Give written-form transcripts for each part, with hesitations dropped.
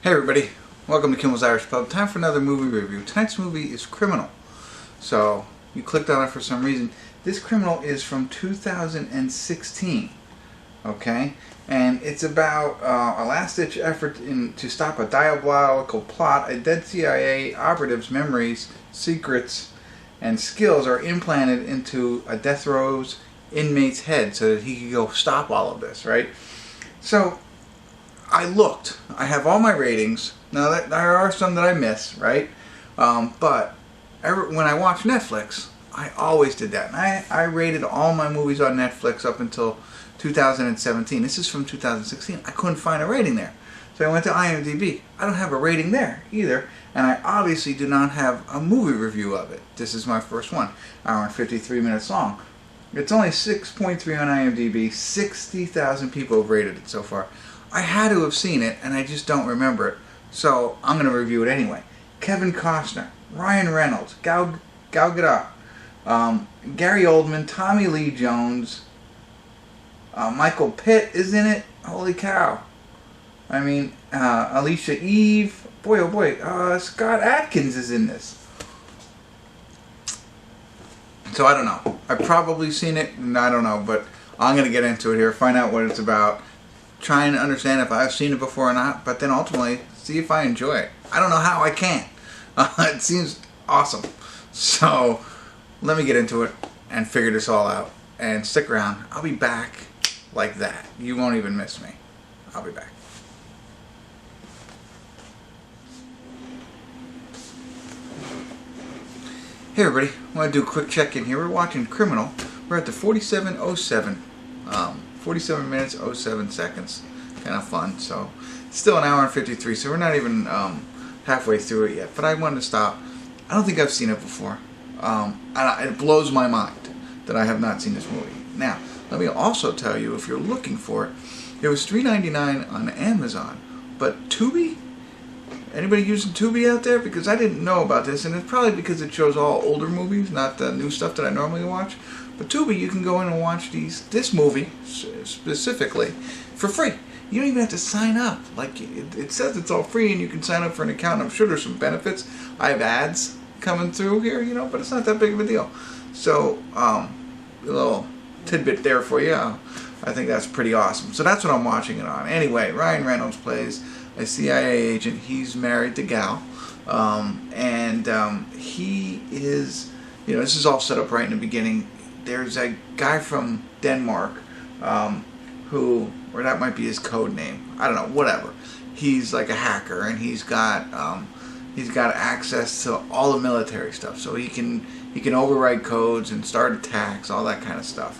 Hey everybody, welcome to Kimmel's Irish Pub. Time for another movie review. Tonight's movie is Criminal. So, you clicked on it for some reason. This Criminal is from 2016. Okay? And it's about a last-ditch effort to stop a diabolical plot. A dead CIA operative's memories, secrets, and skills are implanted into a death row's inmate's head so that he can go stop all of this, right? So, I looked. I have all my ratings. Now, there are some that I miss, right? But when I watch Netflix, I always did that. And I rated all my movies on Netflix up until 2017. This is from 2016. I couldn't find a rating there. So I went to IMDb. I don't have a rating there either. And I obviously do not have a movie review of it. This is my first one. Hour and 53 minutes long. It's only 6.3 on IMDb. 60,000 people have rated it so far. I had to have seen it, and I just don't remember it. So I'm going to review it anyway. Kevin Costner, Ryan Reynolds, Gal Gadot, Gary Oldman, Tommy Lee Jones, Michael Pitt is in it. Holy cow. I mean, Alicia Eve. Boy, oh boy. Scott Adkins is in this. So I don't know. I've probably seen it, and I don't know, but I'm going to get into it here, find out what it's about, try and understand if I've seen it before or not, but then ultimately see if I enjoy it. I don't know how I can. It seems awesome. So let me get into it and figure this all out. And stick around. I'll be back like that. You won't even miss me. I'll be back. Hey everybody, I want to do a quick check-in here. We're watching Criminal. We're at the 47:07. 47 minutes, 07 seconds. Kind of fun. So, it's still an hour and 53, so we're not even halfway through it yet. But I wanted to stop. I don't think I've seen it before. It blows my mind that I have not seen this movie. Now, let me also tell you, if you're looking for it, it was $3.99 on Amazon. But Tubi? Anybody using Tubi out there? Because I didn't know about this, and it's probably because it shows all older movies, not the new stuff that I normally watch. But Tubi, you can go in and watch this movie specifically for free. You don't even have to sign up. Like it says, it's all free, and you can sign up for an account. I'm sure there's some benefits. I have ads coming through here, but it's not that big of a deal. So, a little tidbit there for you. I think that's pretty awesome. So that's what I'm watching it on. Anyway, Ryan Reynolds plays a CIA agent. He's married to Gal, and he is. This is all set up right in the beginning. There's a guy from Denmark or that might be his code name. I don't know. Whatever. He's like a hacker, and he's got access to all the military stuff, so he can overwrite codes and start attacks, all that kind of stuff.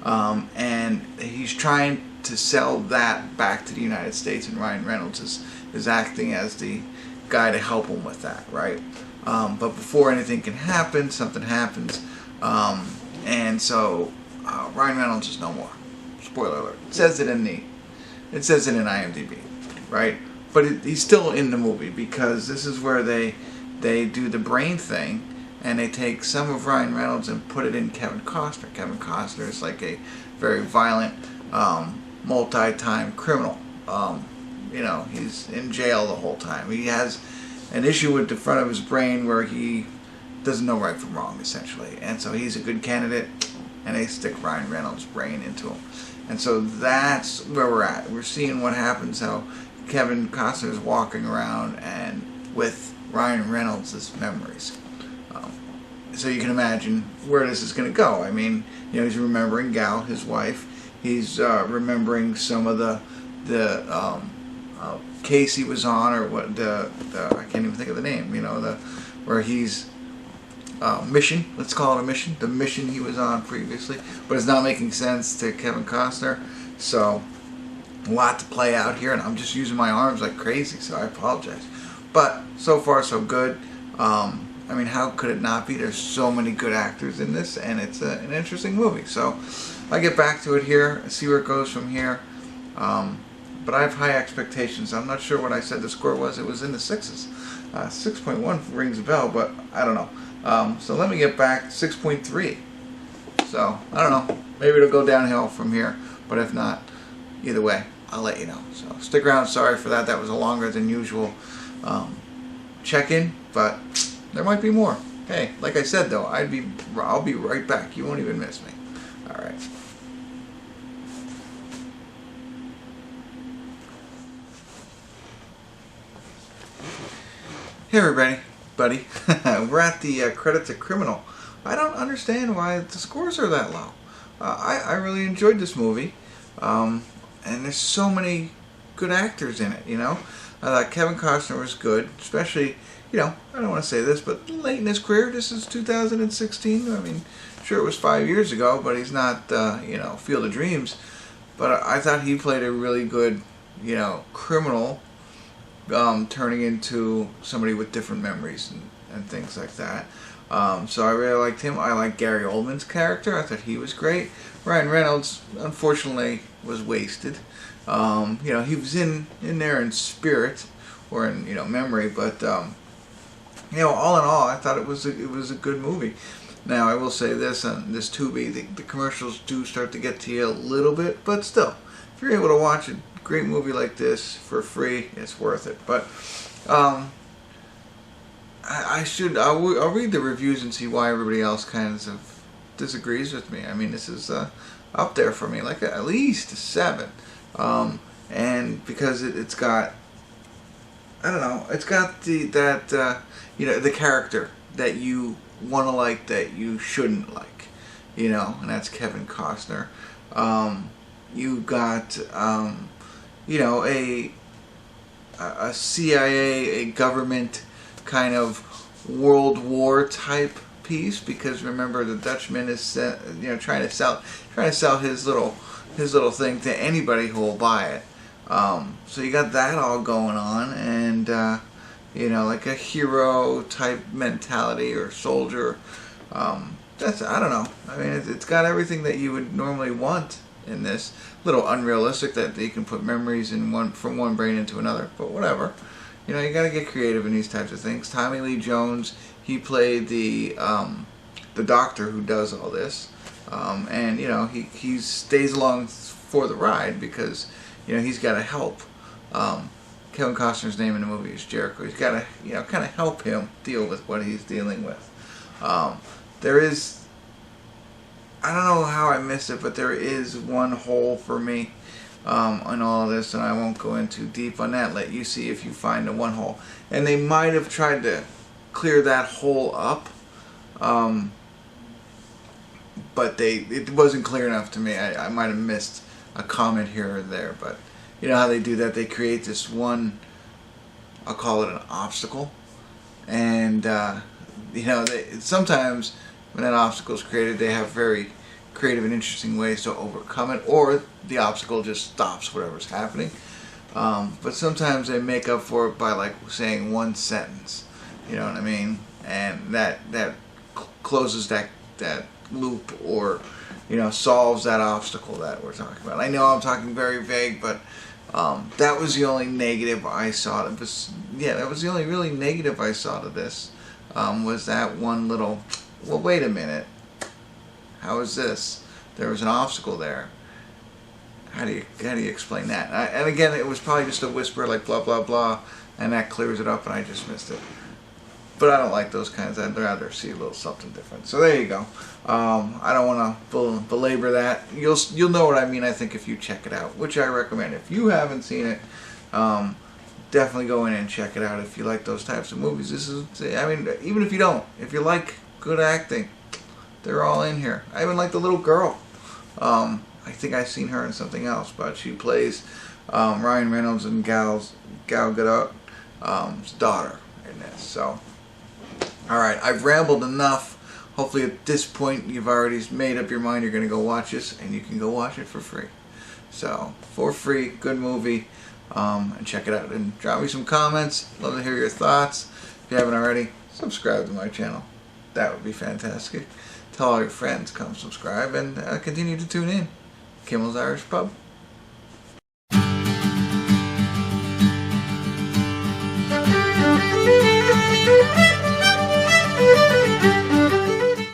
And he's trying to sell that back to the United States, and Ryan Reynolds is acting as the guy to help him with that, right? But before anything can happen, something happens. And so Ryan Reynolds is no more. Spoiler alert. It says it in IMDb, right? But he's still in the movie, because this is where they do the brain thing, and they take some of Ryan Reynolds and put it in Kevin Costner. Kevin Costner is like a very violent, multi-time criminal. He's in jail the whole time. He has an issue with the front of his brain where he doesn't know right from wrong, essentially. And so he's a good candidate, and they stick Ryan Reynolds' brain into him. And so that's where we're at. We're seeing what happens, how Kevin Costner is walking around and with Ryan Reynolds' memories. So you can imagine where this is going to go. I mean, he's remembering Gal, his wife. He's remembering some of the case he was on, or what I can't even think of the name. Where he's mission. Let's call it a mission. The mission he was on previously, but it's not making sense to Kevin Costner. So a lot to play out here, and I'm just using my arms like crazy. So I apologize. But so far so good. I mean, how could it not be? There's so many good actors in this, and it's an interesting movie. So I get back to it here, see where it goes from here. But I have high expectations. I'm not sure what I said the score was. It was in the 6s. 6.1 rings a bell, but I don't know. So let me get back. 6.3. So I don't know. Maybe it'll go downhill from here. But if not, either way, I'll let you know. So stick around. Sorry for that. That was a longer than usual check-in, but there might be more. Hey, like I said though, I'll be right back. You won't even miss me. All right. Hey everybody, buddy. We're at the credits of Criminal. I don't understand why the scores are that low. I really enjoyed this movie, and there's so many good actors in it. You know, I thought Kevin Costner was good, especially. You know, I don't want to say this, but late in his career. This is 2016. I mean, sure it was 5 years ago, but he's not, you know, Field of Dreams. But I thought he played a really good, you know, criminal, turning into somebody with different memories and things like that. So I really liked him. I liked Gary Oldman's character. I thought he was great. Ryan Reynolds, unfortunately, was wasted. You know, he was in there in spirit or in, you know, memory, but you know, all in all, I thought it was a good movie. Now, I will say this on this Tubi, the commercials do start to get to you a little bit, but still, if you're able to watch a great movie like this for free, it's worth it. But I'll read the reviews and see why everybody else kind of disagrees with me. I mean, this is up there for me, like at least a 7, and because it's got, I don't know, it's got that you know, the character that you want to like that you shouldn't like, you know, and that's Kevin Costner. You got you know, a CIA, a government kind of World War type piece, because remember the Dutchman is you know, trying to sell his little thing to anybody who will buy it. So you got that all going on, and you know, like a hero type mentality or soldier. That's, I don't know. I mean, it's got everything that you would normally want in this. A little unrealistic that you can put memories in from one brain into another, but whatever. You know, you got to get creative in these types of things. Tommy Lee Jones, he played the doctor who does all this, and you know, he stays along for the ride because, you know, he's got to help. Kevin Costner's name in the movie is Jericho. He's got to, you know, kind of help him deal with what he's dealing with. There is, I don't know how I missed it, but there is one hole for me on all of this, and I won't go in too deep on that. Let you see if you find the one hole. And they might have tried to clear that hole up, but it wasn't clear enough to me. I might have missed a comment here or there, but you know how they do that? They create this one, I'll call it an obstacle, and you know, sometimes when an obstacle is created, they have very creative and interesting ways to overcome it, or the obstacle just stops whatever's happening. But sometimes they make up for it by like saying one sentence, you know what I mean, and that closes that loop, or you know, solves that obstacle that we're talking about. I know I'm talking very vague, but that was the only negative I saw. That was the only really negative I saw to this. Was that one little, well, wait a minute, how is this? There was an obstacle there. How do you explain that? And again, it was probably just a whisper like blah blah blah, and that clears it up, and I just missed it. But I don't like those kinds. I'd rather see a little something different. So there you go. I don't want to belabor that. You'll know what I mean, I think, if you check it out, which I recommend. If you haven't seen it, definitely go in and check it out if you like those types of movies. This is, I mean, even if you don't, if you like good acting, they're all in here. I even like the little girl. I think I've seen her in something else, but she plays Ryan Reynolds and Gal Gadot's daughter in this. So. Alright, I've rambled enough. Hopefully at this point you've already made up your mind you're going to go watch this, and you can go watch it for free. So, for free, good movie, and check it out. And drop me some comments. Love to hear your thoughts. If you haven't already, subscribe to my channel. That would be fantastic. Tell all your friends, come subscribe, and continue to tune in. Kimmel's Irish Pub.